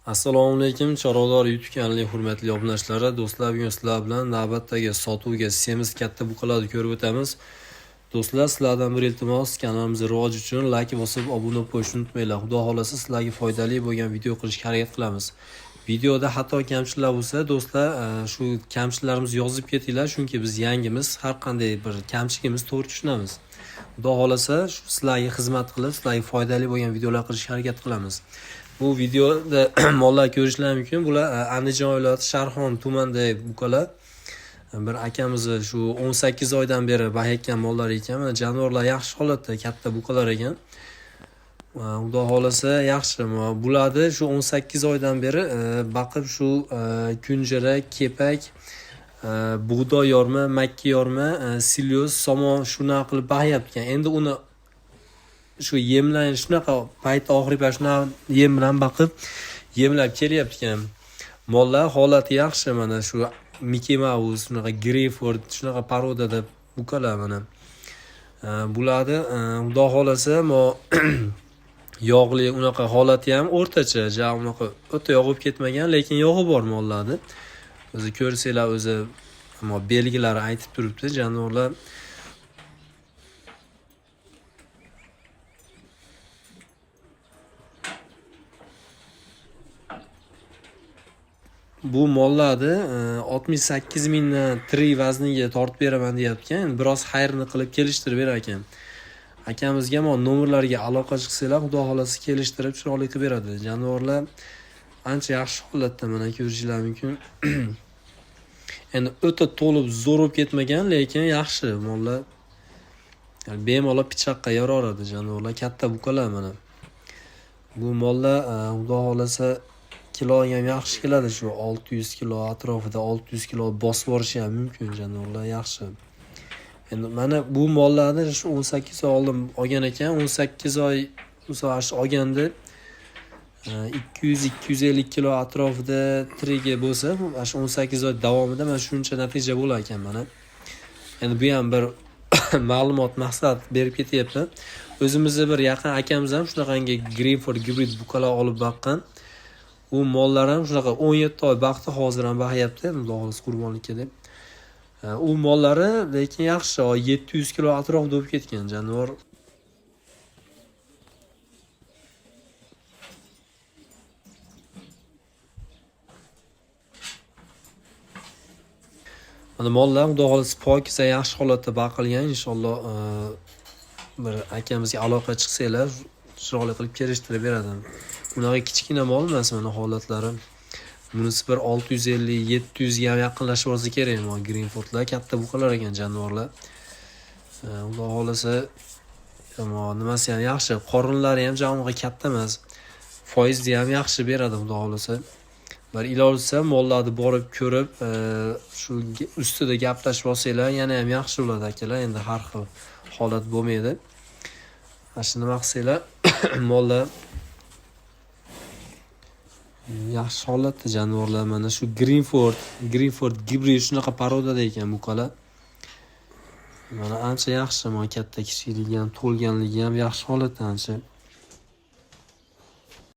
Assalomu alaykum, Chorvador YouTube kanalining hurmatli obunachilari, do'stlar, bugun sizlar bilan navbatdagi sotuvga semiz katta buqalarni ko'rib o'tamiz. Do'stlar, sizlardan bir iltimos, kanalimizni rivoj uchun like bosib obuna bo'lib qo'yishni unutmanglar. Xudo xolasa sizlarga foydali bo'lgan video qilishga harakat qilamiz. Videoda xato kamchiliklar bo'lsa, do'stlar, shu kamchiliklarimizni yozib ketinglar, chunki biz yangimiz, har qanday bir kamchiligimiz to'g'ri tushunamiz. Xudo xolasa shu sizlarga xizmat qilib, sizlarga foydali bo'lgan videolar qilishga harakat qilamiz. Bu videoda mollar ko'rishlari mumkin. Bular Andijon viloyati Sharxon tumanidagi buqalar. Bir akamizni shu 18 oydan beri bahayotgan mollar ekan. Mana jonivorlar yaxshi holatda, katta buqalar ekan. Xudo xolasa yaxshi. Bularni shu 18 oydan beri baqib shu kunjira, kepak, bug'doy yorma, makka yorma, silyoz, somon shuna qilib bahayapti. Endi uni shu yemlar shunaqa payt oxiri shunaqa yem bilan baqib yemlab kelyapti ekan. Mollar holati yaxshi, mana shu Mickey Mouse, shunaqa Greyford, shunaqa parodada buqalar mana. Bularni xudo xolasa yog'li unaqa holati ham o'rtacha, ja unaqa o'ta yog'ib ketmagan, lekin yog'i bor mollarni. O'zi ko'rsanglar o'zi belgilari aytib turibdi, jonivorlar bu mollarni 68 mingdan 3 vazniga tortib beraman deyapti-kan. Biroz xayrni qilib kelishtirib berar ekan. Akamizga nomerlarga aloqa chiqsanglar, xudo xolasa kelishtirib chiroyli qilib beradi. Jonivorlar ancha yaxshi holatda, mana ko'rishingiz mumkin. Endi o'ta to'lib zo'rib ketmagan, lekin yaxshi mollar. Yani bemalol pichoqqa yoraveradi jonivorlar, katta buqalar mana. Bu mollar xudo xolasa kilo ham yaxshi keladi, shu 600 kilo atrofida, 600 kilo bosib borishi ham mumkin jonivorlar, yaxshi. Endi mana bu mollarni shu 18 oy oldin olgan ekan, 18 oy musoash olganda 200-250 kilo atrofida triga bo'lsa, shu 18 oy davomida mana shuncha natija bo'lar ekan mana. Endi bu ham bir ma'lumot maqsad berib ketyapti. O'zimizda bir yaqin akamiz ham shunaqangi Greyford gibrid buqalar olib baqqan. U mollar ham shunaqa 17 oy vaqti hozir ham bahayapti, Xudo xolasa qurbonlikka deb. U mollari lekin yaxshi, 700 kilo atrofida bo'lib ketgan jonivor. Mana mollar Xudo xolasa pokiza yaxshi holatda baqilgan, inshaalloh bir akamizga aloqa chiqsanglar, chiroyli qilib kelishtirib beradi. Bunaqa kichkina mol emas, mana holatlari. Bunisi bir 650-700 ga yaqinlashib olsa kerak, mana Greenfordlar katta buqalar ekan jonivorlar. Xudo xolasa nimasi ham yaxshi, qorinlari ham joniga katta emas. Foizni ham yaxshi beradi xudo xolasa. Bir ilojisi mollarni borib ko'rib, shu ustida gaplashib olsanglar, yana ham yaxshi bo'ladi akalar. Endi har xil holat bo'lmaydi. Mana shuni nima qilsanglar, mollar yaxshi holatda jonivorlar. Mana shu Greenford gibrid shunaqa parodada ekan buqalar. Mana ancha yaxshi, mana katta kichiligi ham, to'lganligi ham yaxshi holatda ancha.